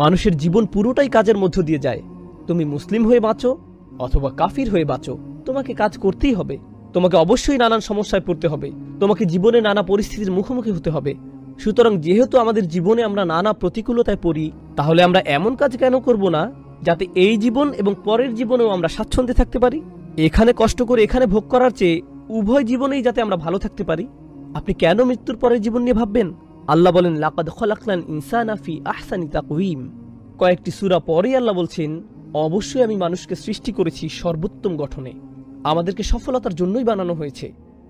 মানুষের জীবন পুরোটাই কাজের মধ্য দিয়ে যায়। তুমি মুসলিম হয়ে বাঁচো অথবা কাফির হয়ে বাঁচো, তোমাকে কাজ করতেই হবে। তোমাকে অবশ্যই নানান সমস্যায় পড়তে হবে, তোমাকে জীবনে নানা পরিস্থিতির মুখোমুখি হতে হবে। সুতরাং যেহেতু আমাদের জীবনে আমরা নানা প্রতিকূলতায় পড়ি, তাহলে আমরা এমন কাজ কেন করব না যাতে এই জীবন এবং পরের জীবনেও আমরা স্বাচ্ছন্দ্যে থাকতে পারি? এখানে কষ্ট করে এখানে ভোগ করার চেয়ে উভয় জীবনেই যাতে আমরা ভালো থাকতে পারি। আপনি কেন মৃত্যুর পরের জীবন নিয়ে ভাববেন? আল্লাহ বলেন, লাকাদ খলাকনাল ইনসানা ফি আহসানি তাকওয়িম। কয়েকটি সূরা পরেই আল্লাহ বলছেন, অবশ্যই আমি মানুষকে সৃষ্টি করেছি সর্বোত্তম গঠনে। আমাদেরকে সফলতার জন্যই বানানো হয়েছে,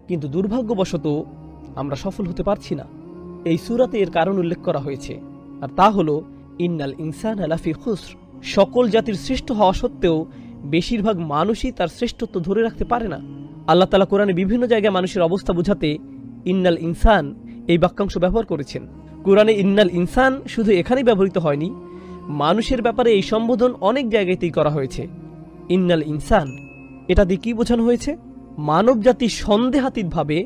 কিন্তু দুর্ভাগ্যবশত আমরা সফল হতে পারছি না। এই সূরাতে এর কারণ উল্লেখ করা হয়েছে, আর তা হলো ইন্নাল ইনসানা লাফি খুসর। সকল জাতির শ্রেষ্ঠ হওয়া সত্ত্বেও বেশিরভাগ মানুষই তার শ্রেষ্ঠত্ব ধরে রাখতে পারে না। আল্লাহ তাআলা কোরআনে বিভিন্ন জায়গায় মানুষের অবস্থা বোঝাতে ইন্নাল ইনসান এই বাক্যাংশ ব্যবহার করেছেন। কোরআনে ইন্নাল ইনসান শুধু এখানেই ব্যবহৃত হয়নি, মানুষের ব্যাপারে এই সম্বোধন অনেক জায়গাতেই করা হয়েছে। ইন্নাল ইনসান এটা দিয়ে কি বোঝানো হয়েছে? মানব জাতি সন্দেহাতীতভাবে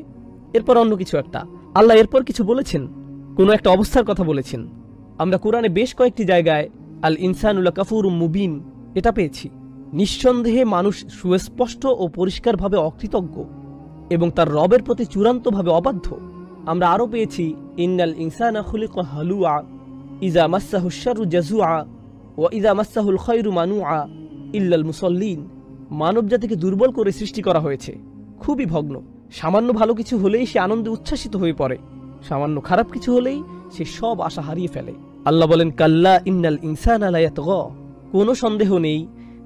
এরপর অন্য কিছু একটা, আল্লাহ এরপর কিছু বলেছেন, কোনো একটা অবস্থার কথা বলেছেন। আমরা কোরআনে বেশ কয়েকটি জায়গায় আল ইনসানুল কাফুরুম মুবিন এটা পেয়েছি। নিঃসন্দেহে মানুষ সুস্পষ্ট ও পরিষ্কারভাবে অকৃতজ্ঞ এবং তার রবের প্রতি চূড়ান্তভাবে অবাধ্য। আমরা আরও পেয়েছি ইন্নাল ইনসানা খুলিকা হালুআ ইজা মাসসাহুশ শাররু জাজুআ ওয়া ইজা মাসসাহুল খায়রু মানুআ ইল্লাল মুসাল্লিন। মানব জাতিকে দুর্বল করে সৃষ্টি করা হয়েছে, খুবই ভগ্ন। সামান্য ভালো কিছু হলেই সে আনন্দে উচ্ছ্বাসিত হয়ে পড়ে, সামান্য খারাপ কিছু হলেই সে সব আশা হারিয়ে ফেলে। আল্লাহ বলেন, কাল্লা ইন্নাল ইনসানা লা ইয়াতগা। কোনো সন্দেহ নেই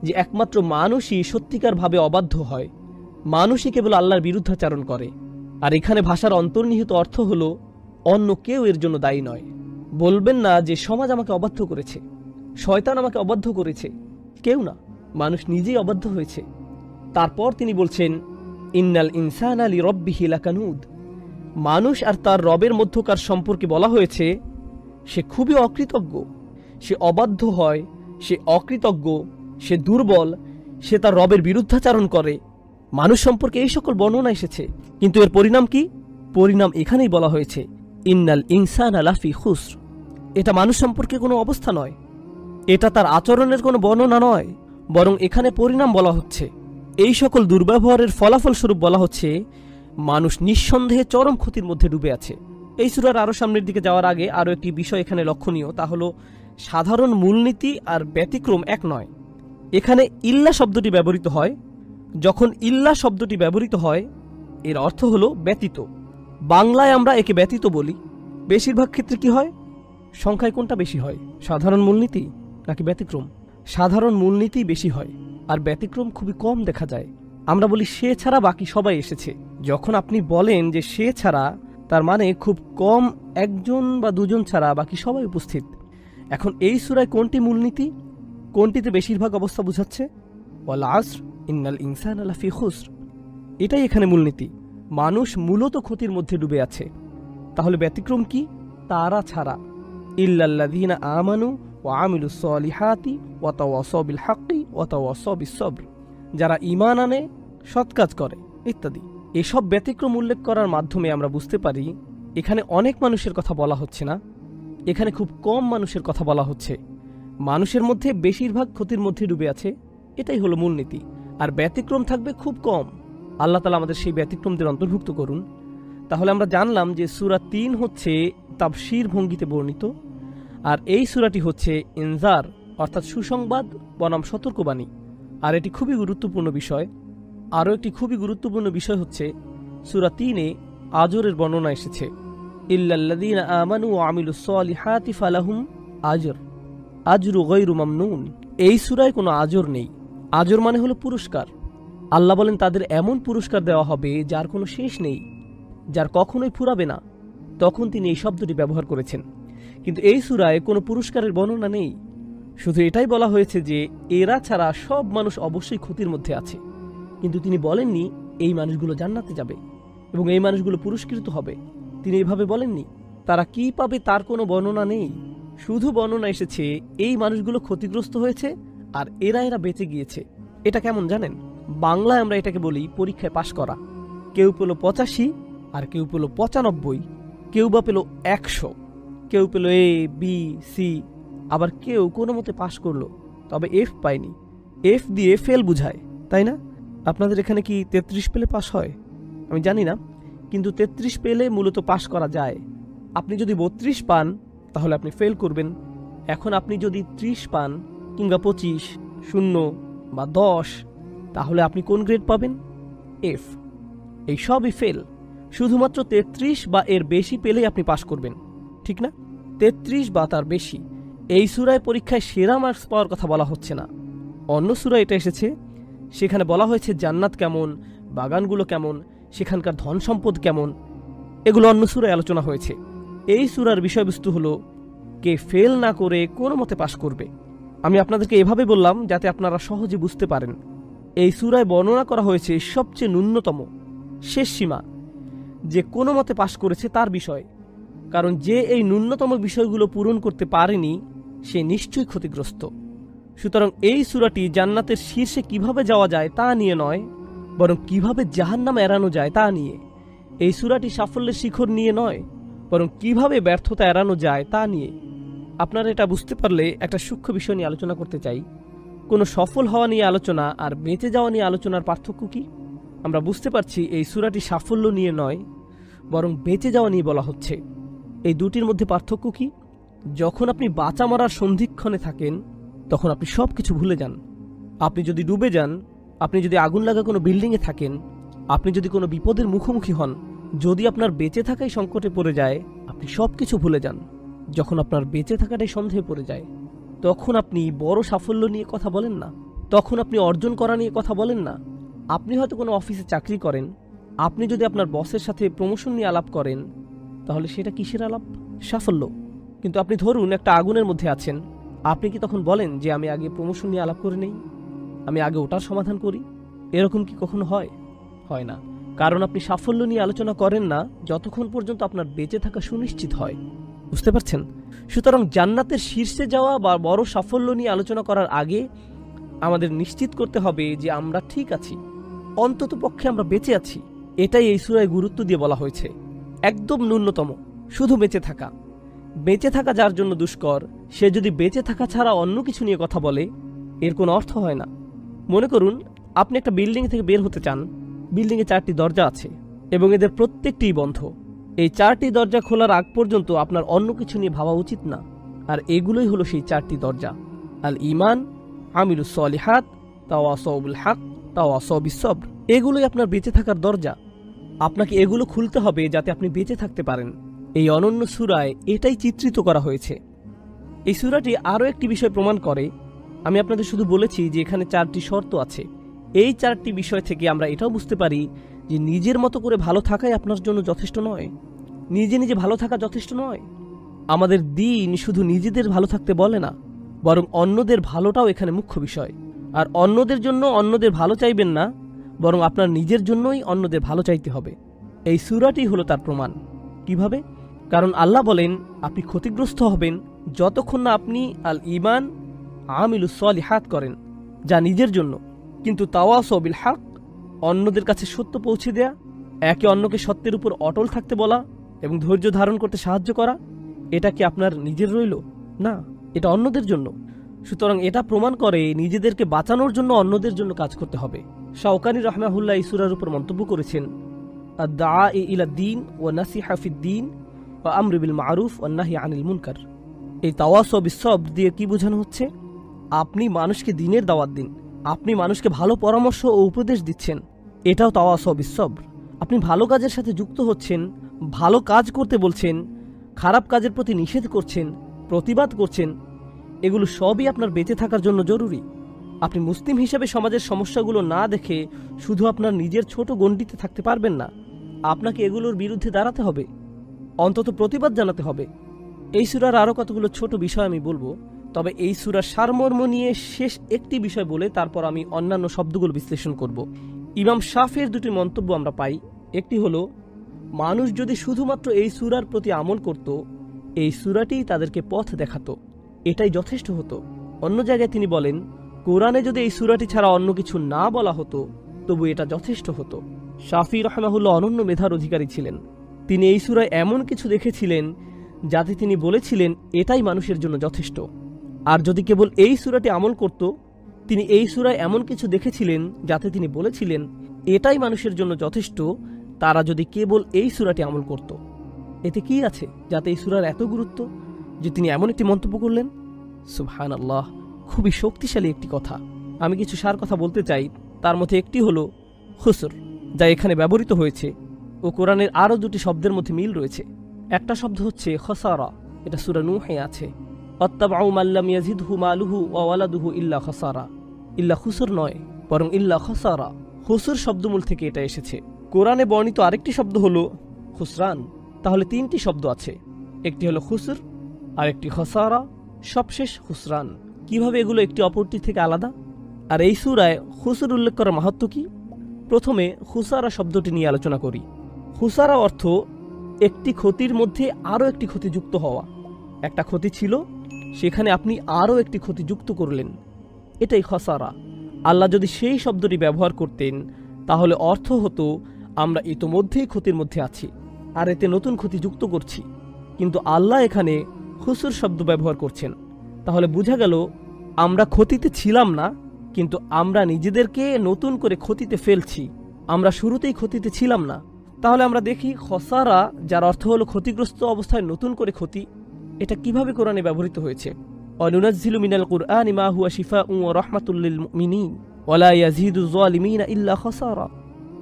যে একমাত্র মানুষই সত্যিকারভাবে অবাধ্য হয়, মানুষই কেবল আল্লাহর বিরুদ্ধাচারণ করে। আর এখানে ভাষার অন্তর্নিহিত অর্থ হলো অন্য কেউ এর জন্য দায়ী নয়। বলবেন না যে সমাজ আমাকে অবাধ্য করেছে, শয়তান আমাকে অবাধ্য করেছে, কেউ না, মানুষ নিজেই অবাধ্য হয়েছে। তারপর তিনি বলছেন, ইন্নাল ইনসানা লিরব্বিহি লাকানুদ। মানুষ আর তার রবের মধ্যকার সম্পর্কে বলা হয়েছে সে খুবই অকৃতজ্ঞ, সে অবাধ্য হয়, সে অকৃতজ্ঞ, সে দুর্বল, সে তার রবের বিরুদ্ধাচারণ করে। মানুষ সম্পর্কে এই সকল বর্ণনা এসেছে, কিন্তু এর পরিণাম কি? পরিণাম এখানেই বলা হয়েছে, ইন্নাল ইনসানা লাফি খুসর। এটা মানুষ সম্পর্কে কোনো অবস্থা নয়, এটা তার আচরণের কোনো বর্ণনা নয়, বরং এখানে পরিণাম বলা হচ্ছে। এই সকল দুর্ব্যবহারের ফলাফল স্বরূপ বলা হচ্ছে মানুষ নিঃসন্দেহে চরম ক্ষতির মধ্যে ডুবে আছে। এই সূরার আরও সামনের দিকে যাওয়ার আগে আরও একটি বিষয় এখানে লক্ষণীয়, তা হলো সাধারণ মূলনীতি আর ব্যতিক্রম এক নয়। এখানে ইল্লা শব্দটি ব্যবহৃত হয়। যখন ইল্লা শব্দটি ব্যবহৃত হয় এর অর্থ হলো ব্যতীত। বাংলায় আমরা একে ব্যতীত বলি, বেশিরভাগ ক্ষেত্রে কি হয়? সংখ্যায় কোনটা বেশি হয়, সাধারণ মূলনীতি নাকি ব্যতিক্রম? সাধারণ মূলনীতি বেশি হয় আর ব্যতিক্রম খুবই কম দেখা যায়। আমরা বলি সে ছাড়া বাকি সবাই এসেছে। যখন আপনি বলেন যে সে ছাড়া, তার মানে খুব কম একজন বা দুজন ছাড়া বাকি সবাই উপস্থিত। এখন এই সূরায় কোনটি মূলনীতি, কোনটিতে বেশিরভাগ অবস্থা বোঝাচ্ছে? ওয়াল আসর ইন্নাল ইনসানা লাফি খুসর, এটাই এখানে মূলনীতি। মানুষ মূলত ক্ষতির মধ্যে ডুবে আছে। তাহলে ব্যতিক্রম কি? তারা ছাড়া, ইল্লাল্লাযীনা আমানু ওয়া আমিলুস সলিহাতি ওয়া তাওয়াসাউ বিল হাক্কি ওয়া তাওয়াসাউ বিস সবর, যারা ঈমান আনে, সৎ কাজ করে ইত্যাদি। এসব ব্যতিক্রম উল্লেখ করার মাধ্যমে আমরা বুঝতে পারি এখানে অনেক মানুষের কথা বলা হচ্ছে না, এখানে খুব কম মানুষের কথা বলা হচ্ছে। মানুষের মধ্যে বেশিরভাগ ক্ষতির মধ্যে ডুবে আছে, এটাই হলো মূলনীতি। আর ব্যতিক্রম থাকবে খুব কম। আল্লাহ তাআলা আমাদের সেই ব্যতিক্রমদের অন্তর্ভুক্ত করুন। তাহলে আমরা জানলাম যে সূরা ৩ হচ্ছে তাফসীর ভঙ্গিতে বর্ণিত, আর এই সূরাটি হচ্ছে ইনজার অর্থাৎ সুসংবাদ বনাম সতর্কবাণী। আর এটি খুবই গুরুত্বপূর্ণ বিষয়। আরও একটি খুবই গুরুত্বপূর্ণ বিষয় হচ্ছে সূরা ৩-এ আজরের বর্ণনা এসেছে, ইল্লাল্লাযীনা আমানু ওয়া আমিলুস সলিহাতি ফালাহুম আজর আজরু গায়রু মামনুন। এই সূরায় কোনো আজর নেই। আজর মানে হলো পুরস্কার। আল্লাহ বলেন তাদের এমন পুরস্কার দেওয়া হবে যার কোনো শেষ নেই, যার কখনোই ফুরাবে না। তখন তিনি এই শব্দটি ব্যবহার করেছেন। কিন্তু এই সূরায় কোনো পুরস্কারের বর্ণনা নেই, শুধু এটাই বলা হয়েছে যে এরা ছাড়া সব মানুষ অবশ্যই ক্ষতির মধ্যে আছে। কিন্তু তিনি বলেননি এই মানুষগুলো জান্নাতে যাবে এবং এই মানুষগুলো পুরস্কৃত হবে। তিনি এভাবে বলেননি। তারা কি পাবে তার কোনো বর্ণনা নেই, শুধু বর্ণনা এসেছে এই মানুষগুলো ক্ষতিগ্রস্ত হয়েছে আর এরা বেঁচে গিয়েছে। এটা কেমন জানেন? বাংলায় আমরা এটাকে বলি পরীক্ষায় পাশ করা। কেউ পেল 85 আর কেউ পেল 95, কেউ বা পেল 100, কেউ পেল A, B, C, আবার কেউ কোনো মতে পাশ করলো তবে এফ পায়নি, এফ দিয়ে ফেল বুঝায়, তাই না? আপনাদের এখানে কি 33 পেলে পাশ হয় আমি জানি না, কিন্তু 33 পেলে মূলত পাশ করা যায়। আপনি যদি 32 পান তাহলে আপনি ফেল করবেন। এখন আপনি যদি 30 পান কিংবা 25, 0 বা 10, তাহলে আপনি কোন গ্রেড পাবেন? এফ। এই সবই ফেল। শুধুমাত্র 33 বা এর বেশি পেলেই আপনি পাশ করবেন, ঠিক না? 33 বা তার বেশি। এই সূরায় পরীক্ষায় সেরা মার্কস পাওয়ার কথা বলা হচ্ছে না। অন্য সূরায় এটা এসেছে, সেখানে বলা হয়েছে জান্নাত কেমন, বাগানগুলো কেমন, সেখানকার ধন সম্পদ কেমন, এগুলো অন্য সূরায় আলোচনা হয়েছে। এই সূরার বিষয়বস্তু হলো কে ফেল না করে কোনো মতে পাশ করবে। আমি আপনাদেরকে এভাবে বললাম যাতে আপনারা সহজে বুঝতে পারেন। এই সূরায় বর্ণনা করা হয়েছে সবচেয়ে ন্যূনতম শেষ সীমা, যে কোনো মতে পাশ করেছে তার বিষয়। কারণ যে এই ন্যূনতম বিষয়গুলো পূরণ করতে পারেনি সে নিশ্চয়ই ক্ষতিগ্রস্ত। সুতরাং এই সূরাটি জান্নাতের শীর্ষে কিভাবে যাওয়া যায় তা নিয়ে নয়, বরং কিভাবে জাহান্নাম এড়ানো যায় তা নিয়ে। এই সূরাটি সাফল্যের শিখর নিয়ে নয়, বরং কিভাবে ব্যর্থতা এড়ানো যায় তা নিয়ে। আপনারা এটা বুঝতে পারলে একটা সূক্ষ্ম বিষয় নিয়ে আলোচনা করতে চাই। কোনো সফল হওয়া নিয়ে আলোচনা আর বেঁচে যাওয়া নিয়ে আলোচনার পার্থক্য কি? আমরা বুঝতে পারছি এই সূরাটি সাফল্য নিয়ে নয়, বরং বেঁচে যাওয়া নিয়ে বলা হচ্ছে। এই দুটির মধ্যে পার্থক্য কি? যখন আপনি বাঁচা মরার সন্ধিক্ষণে থাকেন তখন আপনি সব কিছু ভুলে যান। আপনি যদি ডুবে যান, আপনি যদি আগুন লাগা কোনো বিল্ডিংয়ে থাকেন, আপনি যদি কোনো বিপদের মুখোমুখি হন, যদি আপনার বেঁচে থাকাই সংকটে পড়ে যায়, আপনি সব কিছু ভুলে যান। যখন আপনার বেঁচে থাকাটাই সন্দেহে পড়ে যায়, তখন আপনি বড় সাফল্য নিয়ে কথা বলেন না, তখন আপনি অর্জন করা নিয়ে কথা বলেন না। আপনি হয়তো কোনো অফিসে চাকরি করেন, আপনি যদি আপনার বসের সাথে প্রমোশন নিয়ে আলাপ করেন, তাহলে সেটা কিসের আলাপ? সাফল্য। কিন্তু আপনি ধরুন একটা আগুনের মধ্যে আছেন, আপনি কি তখন বলেন যে আমি আগে প্রমোশন নিয়ে আলাপ করে নেই, আমি আগে ওটার সমাধান করি? এরকম কি কখনো হয়? হয় না। কারণ আপনি সাফল্য নিয়ে আলোচনা করেন না যতক্ষণ পর্যন্ত আপনার বেঁচে থাকা সুনিশ্চিত হয়। বুঝতে পারছেন? সুতরাং জান্নাতের শীর্ষে যাওয়া বা বড় সাফল্য নিয়ে আলোচনা করার আগে আমাদের নিশ্চিত করতে হবে যে আমরা ঠিক আছি, অন্তত পক্ষে আমরা বেঁচে আছি। এটাই এই সূরায় গুরুত্ব দিয়ে বলা হয়েছে। একদম ন্যূনতম, শুধু বেঁচে থাকা। বেঁচে থাকা যার জন্য দুষ্কর, সে যদি বেঁচে থাকা ছাড়া অন্য কিছু নিয়ে কথা বলে, এর কোনো অর্থ হয় না। মনে করুন আপনি একটা বিল্ডিং থেকে বের হতে চান। বিল্ডিংয়ে 4টি দরজা আছে এবং এদের প্রত্যেকটিই বন্ধ। এই 4টি দরজা খোলার আগ পর্যন্ত আপনার অন্য কিছু নিয়ে ভাবা উচিত না। আর এগুলোই হলো সেই 4টি দরজা: আল ঈমান, আমিলুস সলিহাত, তাওয়াসাউ বিল হক, তাওয়াসাউ বিস সবর। এগুলোই আপনার বেঁচে থাকার দরজা। আপনাকে এগুলো খুলতে হবে যাতে আপনি বেঁচে থাকতে পারেন। এই অনন্য সূরায় এটাই চিত্রিত করা হয়েছে। এই সূরাটি আরও একটি বিষয় প্রমাণ করে। আমি আপনাদের শুধু বলেছি যে এখানে 4টি শর্ত আছে। এই 4টি বিষয় থেকে আমরা এটাও বুঝতে পারি যে নিজের মতো করে ভালো থাকাই আপনার জন্য যথেষ্ট নয়। নিজে নিজে ভালো থাকা যথেষ্ট নয়। আমাদের দিন শুধু নিজেদের ভালো থাকতে বলে না, বরং অন্যদের ভালোটাও এখানে মুখ্য বিষয়। আর অন্যদের জন্য অন্যদের ভালো চাইবেন না, বরং আপনার নিজের জন্যই অন্যদের ভালো চাইতে হবে। এই সূরাটি হলো তার প্রমাণ। কিভাবে? কারণ আল্লাহ বলেন আপনি ক্ষতিগ্রস্ত হবেন যতক্ষণ না আপনি আল ঈমান, আমিলুস সলিহাত করেন, যা নিজের জন্য। কিন্তু তাওয়াসাউ বিল হক, অন্যদের কাছে সত্য পৌঁছে দেয়া, একে অন্যকে সত্যের উপর অটল থাকতে বলা এবং ধৈর্য ধারণ করতে সাহায্য করা, এটা কি আপনার নিজের রইল? না, এটা অন্যদের জন্য। সুতরাং এটা প্রমাণ করে নিজেদেরকে বাঁচানোর জন্য অন্যদের জন্য কাজ করতে হবে। শাওকানী রাহমাহুল্লাহ এই সূরার উপর মন্তব্য করেছেন, আদ-দাআই ইলা দ্বীন ওয়া নাসিহা ফিদ-দ্বীন ওয়া আমর বিল মারুফ ওয়া নাহি আনিল মুনকার। এই তাওয়াসাউ বিস সবর দিয়ে কি বোঝানো হচ্ছে? আপনি মানুষকে দ্বীনের দাওয়াত দিন, আপনি মানুষকে ভালো পরামর্শ ও উপদেশ দিচ্ছেন, এটাও তাওয়াসাউ বিস সবর। আপনি ভালো কাজের সাথে যুক্ত হচ্ছেন, ভালো কাজ করতে বলছেন, খারাপ কাজের প্রতি নিষেধ করছেন, প্রতিবাদ করছেন, এগুলো সবই আপনার বেঁচে থাকার জন্য জরুরি। আপনি মুসলিম হিসেবে সমাজের সমস্যাগুলো না দেখে শুধু আপনার নিজের ছোট গণ্ডিতে থাকতে পারবেন না। আপনাকে এগুলোর বিরুদ্ধে দাঁড়াতে হবে, অন্তত প্রতিবাদ জানাতে হবে। এই সূরার আরও কতগুলো ছোট বিষয় আমি বলবো, তবে এই সূরার সারমর্ম নিয়ে শেষ একটি বিষয় বলে তারপর আমি অন্যান্য শব্দগুলো বিশ্লেষণ করব। ইমাম শাফিঈর দুটি মন্তব্য আমরা পাই। একটি হলো, মানুষ যদি শুধুমাত্র এই সূরার প্রতি আমল করত, এই সূরাটিই তাদেরকে পথ দেখাতো, এটাই যথেষ্ট হতো। অন্য জায়গায় তিনি বলেন, কোরআনে যদি এই সূরাটি ছাড়া অন্য কিছু না বলা হতো তবু এটা যথেষ্ট হতো। শাফিঈ রাহমাহুল্লাহ অনন্য মেধার অধিকারী ছিলেন। তিনি এই সূরায় এমন কিছু দেখেছিলেন যাতে তিনি বলেছিলেন এটাই মানুষের জন্য যথেষ্ট। আর যদি কেবল এই সূরাটি আমল করত, তিনি এই সূরায় এমন কিছু দেখেছিলেন যাতে তিনি বলেছিলেন এটাই মানুষের জন্য যথেষ্ট, তারা যদি কেবল এই সূরাটি আমল করত। এতে কি আছে যাতে এই সূরার এত গুরুত্ব যে তিনি এমন একটি মন্তব্য করলেন? সুবহানাল্লাহ, খুবই শক্তিশালী একটি কথা। আমি কিছু সার কথা বলতে চাই। তার মধ্যে একটি হলো খুসর, যা এখানে ব্যবহৃত হয়েছে ও কোরআনের আরও দুটি শব্দের মধ্যে মিল রয়েছে। একটা শব্দ হচ্ছে খসারা, এটা সূরা নূহে আছে। অত্তাবাউ মাল্লাম ইয়াজিদহু মালুহু ওয়া ওয়ালাদুহু ইল্লা খসারা। ইল্লা খুসর নয়, বরং ইল্লা খসারা। খুসর শব্দমূল থেকে এটা এসেছে। কোরআনে বর্ণিত আরেকটি শব্দ হলো খুসরান। তাহলে তিনটি শব্দ আছে, একটি হলো খুসর, আরেকটি খসারা, সবশেষ খুসরান। কিভাবে এগুলো একটি অপরটি থেকে আলাদা? আর এই সূরায় খুসর উল্লেখ করার মাহাত্ম্য কি? প্রথমে খুসারা শব্দটি নিয়ে আলোচনা করি। খুসারা অর্থ একটি ক্ষতির মধ্যে আরও একটি ক্ষতি যুক্ত হওয়া। একটা ক্ষতি ছিল, সেখানে আপনি আরও একটি ক্ষতি যুক্ত করলেন, এটাই খসারা। আল্লাহ যদি সেই শব্দটি ব্যবহার করতেন তাহলে অর্থ হতো আমরা ইতোমধ্যেই ক্ষতির মধ্যে আছি আর এতে নতুন ক্ষতি যুক্ত করছি। কিন্তু আল্লাহ এখানে খুসুর শব্দ ব্যবহার করছেন, তাহলে বোঝা গেল আমরা ক্ষতিতে ছিলাম না, কিন্তু আমরা নিজেদেরকে নতুন করে ক্ষতিতে ফেলছি। আমরা শুরুতেই ক্ষতিতে ছিলাম না। তাহলে আমরা দেখি খসারা, যার অর্থ হলো ক্ষতিগ্রস্ত অবস্থায় নতুন করে ক্ষতি, এটা কিভাবে কোরআনে ব্যবহৃত হয়েছে। অনুনাজ্জিলু মিনাল কুরআনি মা হুয়া শিফাউন ওয়া রাহমাতুল লিল মুমিনিন ওয়া লা ইয়াজিদু যালিমিনা ইল্লা খসারা।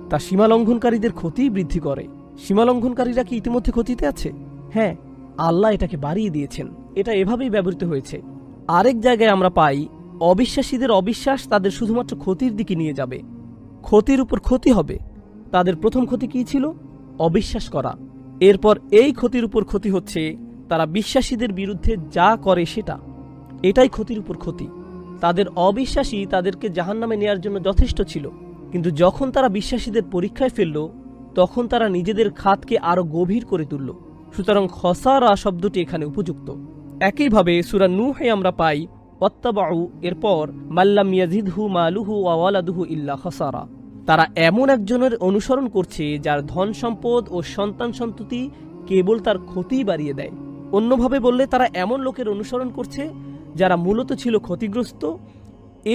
তা সীমালঙ্ঘনকারীদের ক্ষতি বৃদ্ধি করে। সীমালঙ্ঘনকারীরা কি ইতিমধ্যে ক্ষতিতে আছে? হ্যাঁ, আল্লাহ এটাকে বাড়িয়ে দিয়েছেন। এটা এভাবেই ব্যবহৃত হয়েছে। আরেক জায়গায় আমরা পাই অবিশ্বাসীদের অবিশ্বাস তাদের শুধুমাত্র ক্ষতির দিকে নিয়ে যাবে, ক্ষতির উপর ক্ষতি হবে। তাদের প্রথম ক্ষতি কি ছিল? অবিশ্বাস করা। এরপর এই ক্ষতির উপর ক্ষতি হচ্ছে তারা বিশ্বাসীদের বিরুদ্ধে যা করে সেটা, এটাই ক্ষতির উপর ক্ষতি। তাদের অবিশ্বাসী তাদেরকে জাহান্নামে নেয়ার জন্য যথেষ্ট ছিল, কিন্তু যখন তারা বিশ্বাসীদের পরীক্ষায় ফেলল তখন তারা নিজেদের খাতকে আরো গভীর করে তুলল। সুতরাং খসারা শব্দটি এখানে উপযুক্ত। একইভাবে সূরা নূহে আমরা পাই ওয়াত্তাবাউ, এরপর মাল্লাম ইয়াজিদহু মালুহু ওয়া ওয়ালাদুহু ইল্লা খসারা। তারা এমন একজনের অনুসরণ করছে যার ধন সম্পদ ও সন্তান সন্ততি কেবল তার ক্ষতি বাড়িয়ে দেয়। অন্যভাবে বললে তারা এমন লোকের অনুসরণ করছে যারা মূলত ছিল ক্ষতিগ্রস্ত,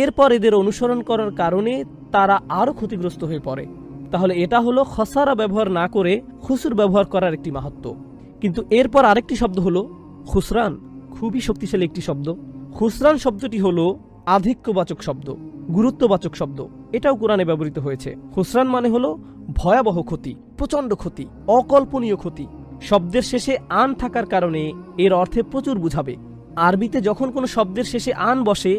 এরপর এদের অনুসরণ করার কারণে তারা আরও ক্ষতিগ্রস্ত হয়ে পড়ে। তাহলে এটা হলো খসারা ব্যবহার না করে খুসুর ব্যবহার করার একটি মাহাত্ম্য। কিন্তু এরপর আরেকটি শব্দ হলো খুসরান, খুবই শক্তিশালী একটি শব্দ। খুসরান শব্দটি হলো আধিক্যবাচক শব্দ, গুরুত্ববাচক শব্দ। এটাও কোরআনে ব্যবহৃত হয়েছে। খুসরান মানে হলো ভয়াবহ ক্ষতি, প্রচণ্ড ক্ষতি, অকল্পনীয় ক্ষতি। শব্দের শেষে আন থাকার কারণে এর অর্থে প্রচুর বুঝাবে। আরবিতে যখন কোনো শব্দের শেষে আন বসে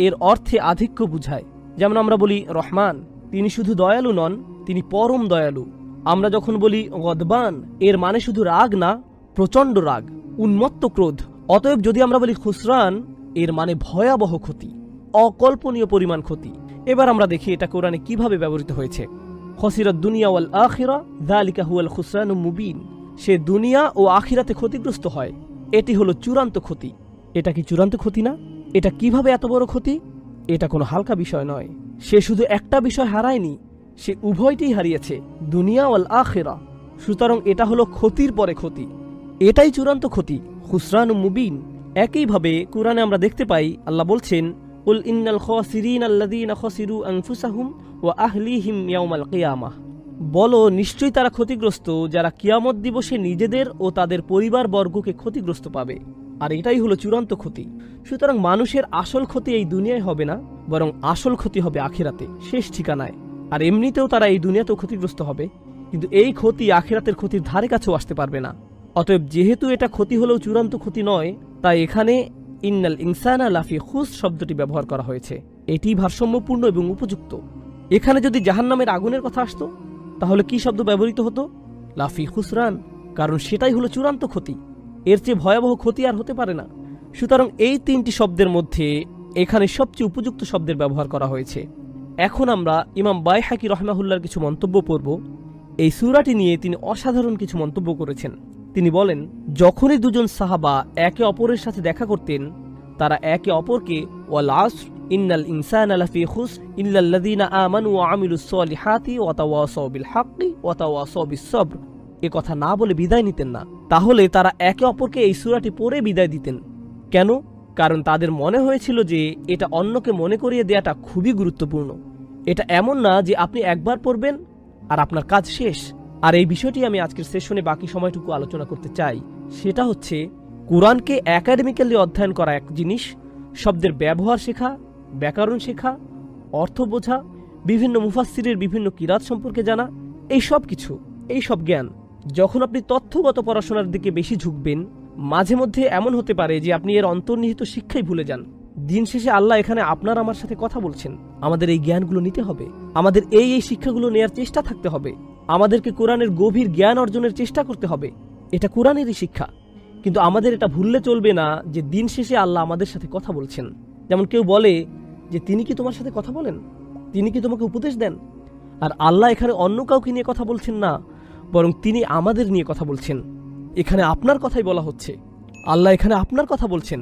এর অর্থে আধিক্য বুঝায়। যেমন আমরা বলি রহমান, তিনি শুধু দয়ালু নন, তিনি পরম দয়ালু। আমরা যখন বলি গদবান, এর মানে শুধু রাগ না, প্রচণ্ড রাগ, উন্মত্ত ক্রোধ। অতএব যদি আমরা বলি খুসরান, এর মানে ভয়াবহ ক্ষতি, অকল্পনীয় পরিমাণ ক্ষতি। এবার আমরা দেখি এটা কোরআনে কিভাবে ব্যবহৃত হয়েছে। খসিরাত দুনিয়া ওয়াল আখিরা যালিকা হুয়াল খুসরানুম মুবিন। সে দুনিয়া ও আখিরাতে ক্ষতিগ্রস্ত হয়, এটি হলো চূড়ান্ত ক্ষতি। এটা কি চূড়ান্ত ক্ষতি না? এটা কিভাবে এত বড় ক্ষতি? এটা কোনো হালকা বিষয় নয়। সে শুধু একটা বিষয় হারায়নি, সে উভয়টি হারিয়েছে, দুনিয়া ওয়াল আখিরা। সুতরাং এটা হলো ক্ষতির পরে ক্ষতি, এটাই চূড়ান্ত ক্ষতি, খুসরানুম মুবিন। একইভাবে কোরআনে আমরা দেখতে পাই আল্লাহ বলছেন কুল ইন্নাল খাসিরিনা আল্লাযীনা খাসিরু আনফুসাহুম ওয়া আহলিহিম ইয়াওমাল কিয়ামাহ। বলো, নিশ্চয়ই তারা ক্ষতিগ্রস্ত যারা কিয়ামত দিবসে নিজেদের ও তাদের পরিবার বর্গকে ক্ষতিগ্রস্ত পাবে। আর এটাই হলো চূড়ান্ত ক্ষতি। সুতরাং মানুষের আসল ক্ষতি এই দুনিয়ায় হবে না, বরং আসল ক্ষতি হবে আখিরাতে, শেষ ঠিকানায়। আর এমনিতেও তারা এই দুনিয়াতেও ক্ষতিগ্রস্ত হবে, কিন্তু এই ক্ষতি আখিরাতের ক্ষতির ধারে কাছেও আসতে পারবে না। অতএব যেহেতু এটা ক্ষতি হলেও চূড়ান্ত ক্ষতি নয়, তাই এখানে ইন্নাল ইনসানা লাফি খুস শব্দটি ব্যবহার করা হয়েছে। এটি ভারসাম্যপূর্ণ এবং উপযুক্ত। এখানে যদি জাহান্নামের আগুনের কথা আসতো তাহলে কি শব্দ ব্যবহৃত হতো? লাফি খুসরান, কারণ সেটাই হলো চূড়ান্ত ক্ষতি। এর চেয়ে ভয়াবহ ক্ষতি আর হতে পারে না। সুতরাং এই তিনটি শব্দের মধ্যে এখানে সবচেয়ে উপযুক্ত শব্দের ব্যবহার করা হয়েছে। এখন আমরা ইমাম বাইহাকি রহমাহুল্লাহর কিছু মন্তব্য পড়ব। এই সূরাটি নিয়ে তিনি অসাধারণ কিছু মন্তব্য করেছেন। তিনি বলেন, যখনই দুজন সাহাবা একে অপরের সাথে দেখা করতেন তারা একে অপরকে ওয়াল আসর ইন্নাল ইনসানা লাফি খুস ইল্লাল্লাযীনা আমানু ওয়া আমিলুস সলিহাতি ওয়া তাওয়াসাউ বিল হাক্কি ওয়া তাওয়াসাউ বিস সবর এ কথা না বলে বিদায় নিতেন না। তাহলে তারা একে অপরকে এই সূরাটি পড়ে বিদায় দিতেন। কেন? কারণ তাদের মনে হয়েছিল যে এটা অন্যকে মনে করিয়ে দেওয়াটা খুবই গুরুত্বপূর্ণ। এটা এমন না যে আপনি একবার পড়বেন আর আপনার কাজ শেষ। আর এই বিষয়টি আমি আজকের সেশনে বাকি সময়টুকু আলোচনা করতে চাই। সেটা হচ্ছে কোরআনকে একাডেমিক্যালি অধ্যয়ন করা এক জিনিস, শব্দের ব্যবহার শেখা, ব্যাকরণ শেখা, অর্থ বোঝা, বিভিন্ন মুফাসসিরের বিভিন্ন কিরাত সম্পর্কে জানা, এই সব জ্ঞান। যখন আপনি তথ্যগত পড়াশোনার দিকে বেশি ঝুঁকবেন, মাঝে মধ্যে এমন হতে পারে যে আপনি এর অন্তর্নিহিত শিক্ষাই ভুলে যান। দিন শেষে আল্লাহ এখানে আপনার আমার সাথে কথা বলছেন। আমাদের এই জ্ঞানগুলো নিতে হবে, আমাদের এই শিক্ষাগুলো নেয়ার চেষ্টা থাকতে হবে, আমাদেরকে কোরআনের গভীর জ্ঞান অর্জনের চেষ্টা করতে হবে। এটা কোরআনেরই শিক্ষা। কিন্তু আমাদের এটা ভুললে চলবে না যে দিন শেষে আল্লাহ আমাদের সাথে কথা বলছেন। যেমন কেউ বলে যে তিনি কি তোমার সাথে কথা বলেন, তিনি কি তোমাকে উপদেশ দেন? আর আল্লাহ এখানে অন্য কাউকে নিয়ে কথা বলছেন না, বরং তিনি আমাদের নিয়ে কথা বলছেন। এখানে আপনার কথাই বলা হচ্ছে, আল্লাহ এখানে আপনার কথা বলছেন।